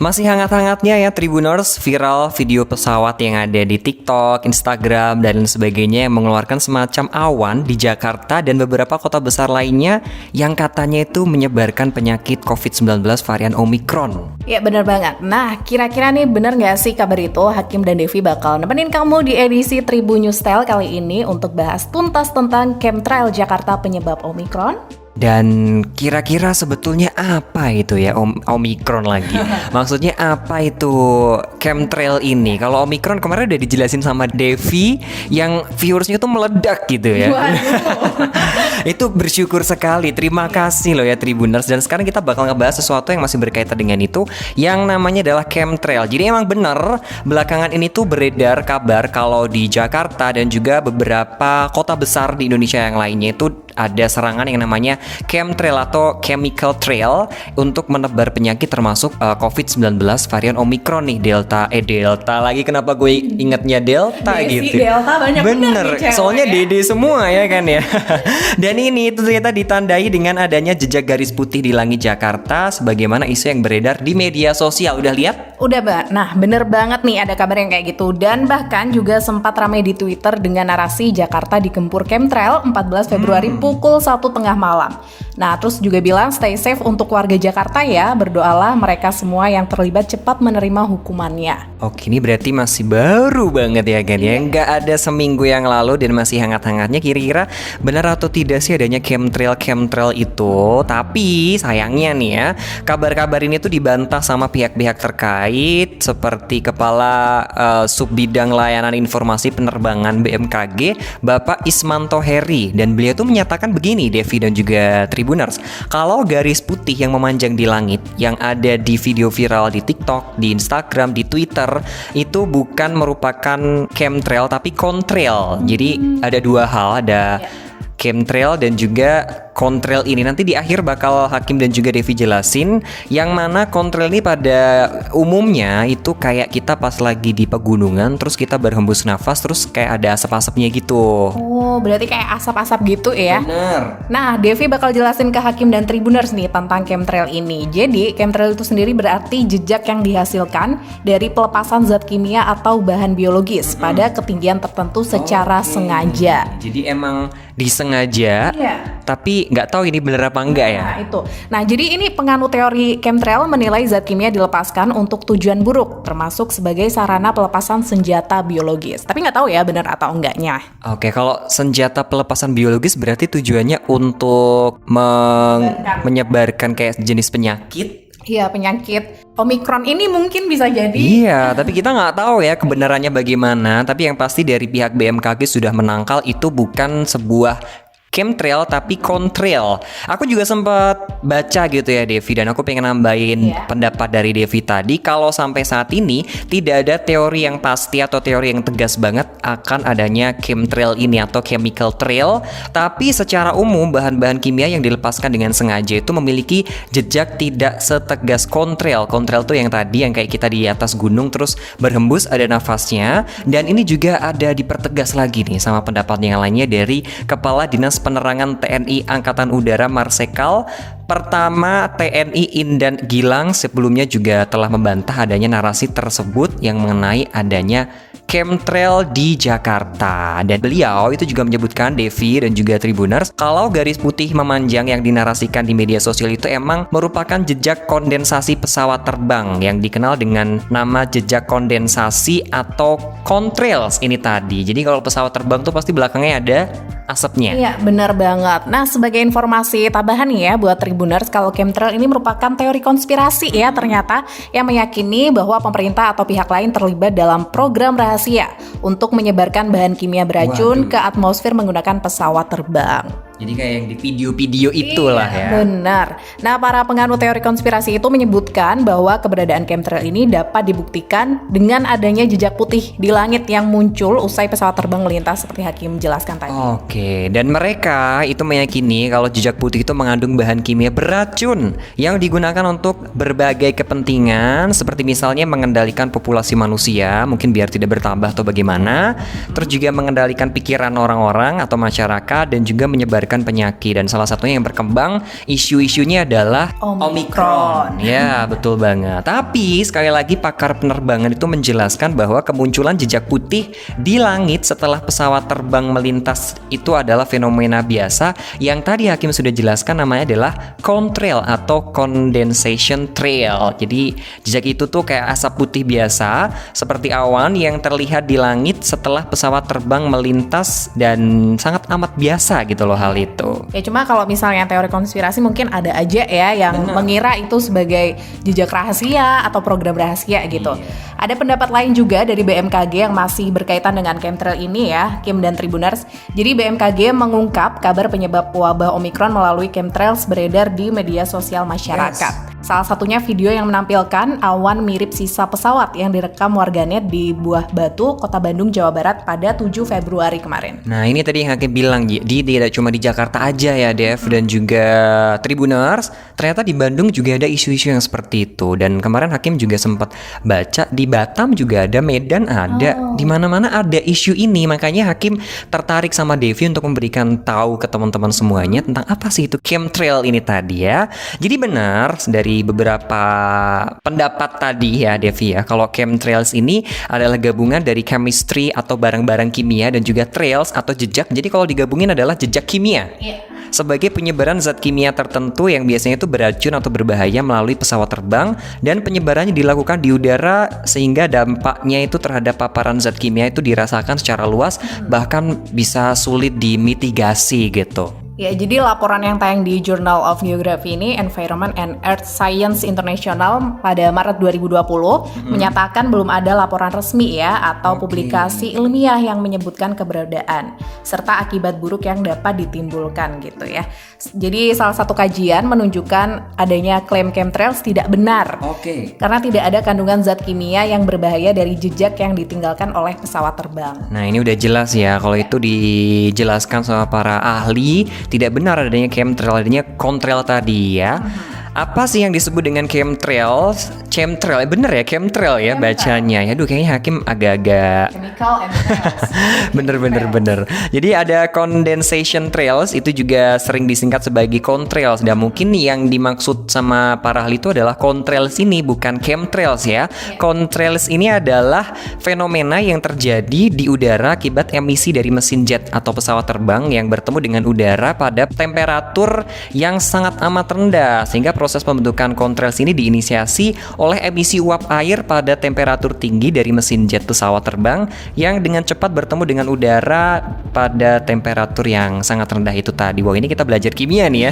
Masih hangat-hangatnya ya Tribuners, viral video pesawat yang ada di TikTok, Instagram, dan lain sebagainya yang mengeluarkan semacam awan di Jakarta dan beberapa kota besar lainnya yang katanya itu menyebarkan penyakit COVID-19 varian Omicron. Ya bener banget. Nah kira-kira nih bener gak sih kabar itu? Hakim dan Devi bakal nemenin kamu di edisi Tribun News Style kali ini untuk bahas tuntas tentang chemtrail Jakarta penyebab Omicron. Dan kira-kira sebetulnya apa itu ya Omicron lagi? Maksudnya apa itu chemtrail ini? Kalau Omicron kemarin udah dijelasin sama Devi yang viewersnya tuh meledak gitu ya. Itu bersyukur sekali. Terima kasih loh ya Tribuners. Dan sekarang kita bakal ngebahas sesuatu yang masih berkaitan dengan itu, yang namanya adalah chemtrail. Jadi emang bener belakangan ini tuh beredar kabar kalau di Jakarta dan juga beberapa kota besar di Indonesia yang lainnya itu ada serangan yang namanya chemtrail atau chemical trail untuk menebar penyakit termasuk COVID-19 varian Omicron nih, Delta lagi, kenapa gue ingetnya Delta gitu. Delta banyak bener soalnya Dede semua ya kan ya. Dan ini itu ternyata ditandai dengan adanya jejak garis putih di langit Jakarta sebagaimana isu yang beredar di media sosial. Udah lihat? Udah, Mbak. Nah, bener banget nih ada kabar yang kayak gitu. Dan bahkan juga sempat ramai di Twitter dengan narasi Jakarta digempur chemtrail 14 Februari pukul 1 tengah malam. Nah, terus juga bilang stay safe untuk warga Jakarta ya. Berdoalah mereka semua yang terlibat cepat menerima hukumannya. Oke, ini berarti masih baru banget ya kan ya. Nggak ada seminggu yang lalu dan masih hangat-hangatnya. Kira-kira benar atau tidak sih adanya chemtrail itu? Tapi sayangnya nih ya, kabar-kabar ini tuh dibantah sama pihak-pihak terkait seperti Kepala Subbidang Layanan Informasi Penerbangan BMKG, Bapak Ismanto Heri. Dan beliau tuh menyatakan begini, Devi dan juga Tribuners, kalau garis putih yang memanjang di langit yang ada di video viral di TikTok, di Instagram, di Twitter itu bukan merupakan chemtrail tapi contrail. Jadi ada dua hal, ada chemtrail dan juga contrail ini. Nanti di akhir bakal Hakim dan juga Devi jelasin yang mana contrail ini pada umumnya itu kayak kita pas lagi di pegunungan terus kita berhembus nafas terus kayak ada asap-asapnya gitu. Oh, berarti kayak asap-asap gitu ya? Bener. Nah, Devi bakal jelasin ke Hakim dan Tribuners nih tentang chemtrail ini. Jadi, chemtrail itu sendiri berarti jejak yang dihasilkan dari pelepasan zat kimia atau bahan biologis pada ketinggian tertentu secara sengaja. Jadi emang disengaja, tapi nggak tahu ini bener apa enggak ya. Nah itu. Nah jadi ini penganut teori chemtrail menilai zat kimia dilepaskan untuk tujuan buruk, termasuk sebagai sarana pelepasan senjata biologis. Tapi nggak tahu ya bener atau enggaknya. Oke, kalau senjata pelepasan biologis berarti tujuannya untuk menyebarkan kayak jenis penyakit. Iya, penyakit Omicron ini mungkin bisa jadi. Iya, tapi kita nggak tahu ya kebenarannya bagaimana. Tapi yang pasti dari pihak BMKG sudah menangkal itu bukan sebuah chemtrail tapi contrail. Aku juga sempat baca gitu ya Devi, dan aku pengen nambahin pendapat dari Devi tadi. Kalau sampai saat ini tidak ada teori yang pasti atau teori yang tegas banget akan adanya chemtrail ini atau chemical trail. Tapi secara umum bahan-bahan kimia yang dilepaskan dengan sengaja itu memiliki jejak tidak setegas contrail. Contrail tuh yang tadi yang kayak kita di atas gunung terus berhembus ada nafasnya. Dan ini juga ada dipertegas lagi nih sama pendapat yang lainnya dari Kepala Dinas Penerangan TNI Angkatan Udara Marsikal Pertama TNI Indan Gilang sebelumnya juga telah membantah adanya narasi tersebut yang mengenai adanya chemtrail di Jakarta. Dan beliau itu juga menyebutkan, Devi dan juga Tribuners, kalau garis putih memanjang yang dinarasikan di media sosial itu emang merupakan jejak kondensasi pesawat terbang yang dikenal dengan nama jejak kondensasi atau contrails ini tadi. Jadi kalau pesawat terbang tuh pasti belakangnya ada asapnya. Iya, benar banget. Nah, sebagai informasi tambahan nih ya buat Tribuners, kalau chemtrail ini merupakan teori konspirasi ya ternyata yang meyakini bahwa pemerintah atau pihak lain terlibat dalam program rahasia untuk menyebarkan bahan kimia beracun ke atmosfer menggunakan pesawat terbang. Jadi kayak yang di video-video itulah ya. Benar. Nah, para penganut teori konspirasi itu menyebutkan bahwa keberadaan chemtrail ini dapat dibuktikan dengan adanya jejak putih di langit yang muncul usai pesawat terbang melintas seperti Hakim jelaskan tadi. Oke, dan mereka itu meyakini kalau jejak putih itu mengandung bahan kimia beracun yang digunakan untuk berbagai kepentingan seperti misalnya mengendalikan populasi manusia, mungkin biar tidak bertambah atau bagaimana, terus juga mengendalikan pikiran orang-orang atau masyarakat dan juga menyebarkan menyebabkan penyakit. Dan salah satunya yang berkembang isu-isunya adalah Omicron. Ya, betul banget. Tapi sekali lagi pakar penerbangan itu menjelaskan bahwa kemunculan jejak putih di langit setelah pesawat terbang melintas itu adalah fenomena biasa yang tadi Hakim sudah jelaskan, namanya adalah contrail atau condensation trail. Jadi jejak itu tuh kayak asap putih biasa seperti awan yang terlihat di langit setelah pesawat terbang melintas, dan sangat amat biasa gitu loh hal itu. Ya cuma kalau misalnya teori konspirasi mungkin ada aja ya yang mengira itu sebagai jejak rahasia atau program rahasia gitu. Ada pendapat lain juga dari BMKG yang masih berkaitan dengan chemtrail ini ya, Kim dan Tribuners. Jadi BMKG mengungkap kabar penyebab wabah Omicron melalui chemtrails beredar di media sosial masyarakat. Salah satunya video yang menampilkan awan mirip sisa pesawat yang direkam warganet di Buah Batu, Kota Bandung, Jawa Barat pada 7 Februari kemarin. Nah ini tadi yang Hakim bilang, jadi tidak cuma di Jakarta aja ya Dev dan juga Tribuners, ternyata di Bandung juga ada isu-isu yang seperti itu. Dan kemarin Hakim juga sempat baca di Batam juga ada, Medan ada, di mana-mana ada isu ini. Makanya Hakim tertarik sama Devi untuk memberikan tahu ke teman-teman semuanya tentang apa sih itu chemtrail ini tadi ya. Jadi benar dari beberapa pendapat tadi ya Devi ya, kalau chemtrails ini adalah gabungan dari chemistry atau barang-barang kimia dan juga trails atau jejak. Jadi kalau digabungin adalah jejak kimia. Sebagai penyebaran zat kimia tertentu yang biasanya itu beracun atau berbahaya melalui pesawat terbang, dan penyebarannya dilakukan di udara sehingga dampaknya itu terhadap paparan zat kimia itu dirasakan secara luas, bahkan bisa sulit dimitigasi gitu. Ya, jadi laporan yang tayang di Journal of Geography ini, Environment and Earth Science International pada Maret 2020 menyatakan belum ada laporan resmi ya atau publikasi ilmiah yang menyebutkan keberadaan serta akibat buruk yang dapat ditimbulkan gitu ya. Jadi salah satu kajian menunjukkan adanya klaim chemtrails tidak benar. Karena tidak ada kandungan zat kimia yang berbahaya dari jejak yang ditinggalkan oleh pesawat terbang. Nah ini udah jelas ya, kalau itu dijelaskan sama para ahli, tidak benar adanya chemtrail, adanya contrail tadi ya. Apa sih yang disebut dengan chemtrail? Chemtrail, bener ya chemtrail ya bacanya. Ya, kayaknya Hakim agak-agak Chemical and trails. bener. Jadi ada condensation trails, itu juga sering disingkat sebagai contrails. Dan mungkin yang dimaksud sama para ahli itu adalah contrails ini, bukan chemtrails ya. Contrails ini adalah fenomena yang terjadi di udara akibat emisi dari mesin jet atau pesawat terbang yang bertemu dengan udara pada temperatur yang sangat amat rendah, sehingga proses pembentukan contrails ini diinisiasi oleh emisi uap air pada temperatur tinggi dari mesin jet pesawat terbang yang dengan cepat bertemu dengan udara pada temperatur yang sangat rendah itu tadi. Wow, ini kita belajar kimia nih ya.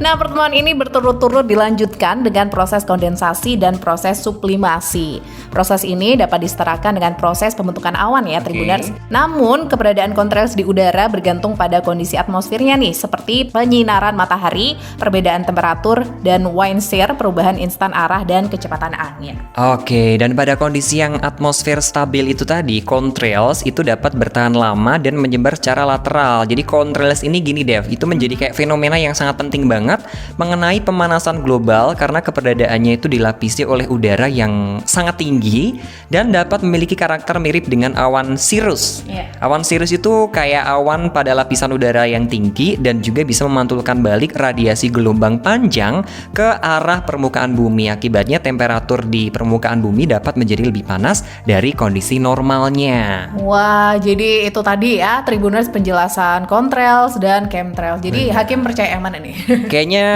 Nah, pertemuan ini berturut-turut dilanjutkan dengan proses kondensasi dan proses sublimasi. Proses ini dapat disetarakan dengan proses pembentukan awan ya, Tribuners. Namun, keberadaan contrails di udara bergantung pada kondisi atmosfernya nih, seperti penyinaran matahari, perbedaan temperatur, dan wind shear, perubahan instan arah dan kecepatan angin. Oke, dan pada kondisi yang atmosfer stabil itu tadi, contrails itu dapat bertahan lama dan menyebar secara lateral. Jadi contrails ini gini Dev, itu menjadi kayak fenomena yang sangat penting banget mengenai pemanasan global karena keberadaannya itu dilapisi oleh udara yang sangat tinggi dan dapat memiliki karakter mirip dengan awan cirrus. Awan cirrus itu kayak awan pada lapisan udara yang tinggi dan juga bisa memantulkan balik radiasi gelombang panjang ke arah permukaan bumi. Akibatnya temperatur di permukaan bumi dapat menjadi lebih panas dari kondisi normalnya. Wah, jadi itu tadi ya Tribuners penjelasan contrails dan chemtrails. Jadi Hakim percaya yang mana nih? Kayaknya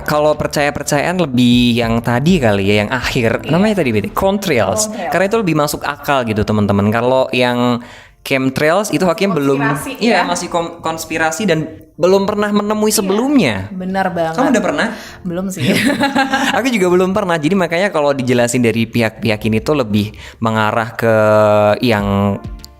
kalau percaya-percayaan lebih yang tadi kali ya, yang akhir. Namanya tadi contrails. Karena itu lebih masuk akal gitu teman-teman. Kalau yang chemtrails itu Hakim belum masih konspirasi dan belum pernah menemui sebelumnya. Benar banget. Kamu udah pernah? Belum sih. Aku juga belum pernah. Jadi makanya kalau dijelasin dari pihak-pihak ini tuh lebih mengarah ke yang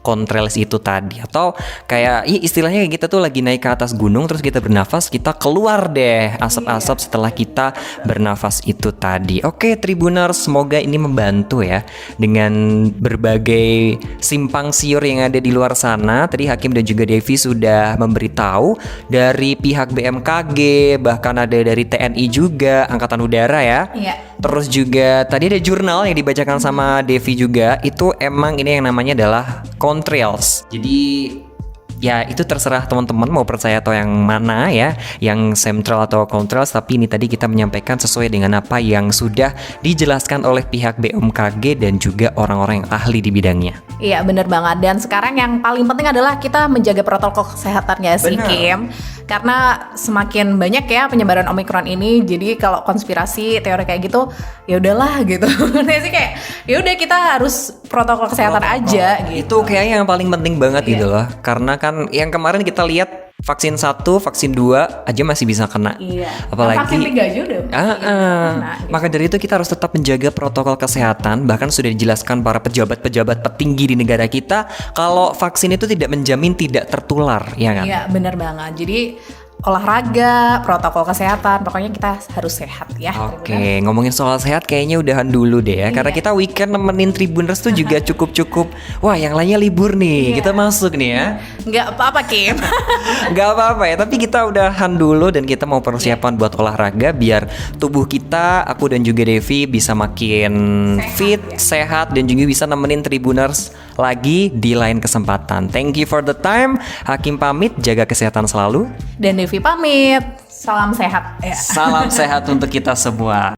contrails itu tadi, atau kayak istilahnya kita tuh lagi naik ke atas gunung terus kita bernafas, kita keluar deh asap-asap setelah kita bernafas itu tadi. Oke Tribuners, semoga ini membantu ya dengan berbagai simpang siur yang ada di luar sana. Tadi Hakim dan juga Devi sudah memberitahu dari pihak BMKG, bahkan ada dari TNI juga, Angkatan Udara ya. Terus juga tadi ada jurnal yang dibacakan sama Devi juga, itu emang ini yang namanya adalah contrails. Jadi Ya itu terserah teman-teman mau percaya atau yang mana ya, yang chemtrail atau contrails. Tapi ini tadi kita menyampaikan sesuai dengan apa yang sudah dijelaskan oleh pihak BMKG dan juga orang-orang yang ahli di bidangnya. Iya bener banget. Dan sekarang yang paling penting adalah kita menjaga protokol kesehatan ya sih Bener. Kim. Karena semakin banyak ya penyebaran Omicron ini, jadi kalau konspirasi teori kayak gitu ya udahlah gitu. Nah sih kayak ya udah kita harus protokol kesehatan aja gitu. Itu kayaknya yang paling penting banget Iya. gitu loh. Karena kan yang kemarin kita lihat vaksin 1, vaksin 2 aja masih bisa kena. Iya. Apalagi vaksin 3 aja udah. Nah, gitu. Maka dari itu kita harus tetap menjaga protokol kesehatan. Bahkan sudah dijelaskan para pejabat-pejabat petinggi di negara kita kalau vaksin itu tidak menjamin tidak tertular, ya kan? Iya bener banget. Jadi olahraga, protokol kesehatan, pokoknya kita harus sehat ya. Oke, ngomongin soal sehat kayaknya udahan dulu deh ya. Karena Iya. kita weekend nemenin Tribuners tuh juga cukup-cukup. Wah, yang lainnya libur nih. Iya. Kita masuk nih ya. Nggak apa-apa Kim. Nggak apa-apa ya, tapi kita udahan dulu dan kita mau persiapan buat olahraga biar tubuh kita, aku dan juga Devi bisa makin fit, sehat dan juga bisa nemenin Tribuners lagi di lain kesempatan. Thank you for the time. Hakim pamit, jaga kesehatan selalu. Dan Devi pamit. Salam sehat. Ya. Salam sehat untuk kita semua.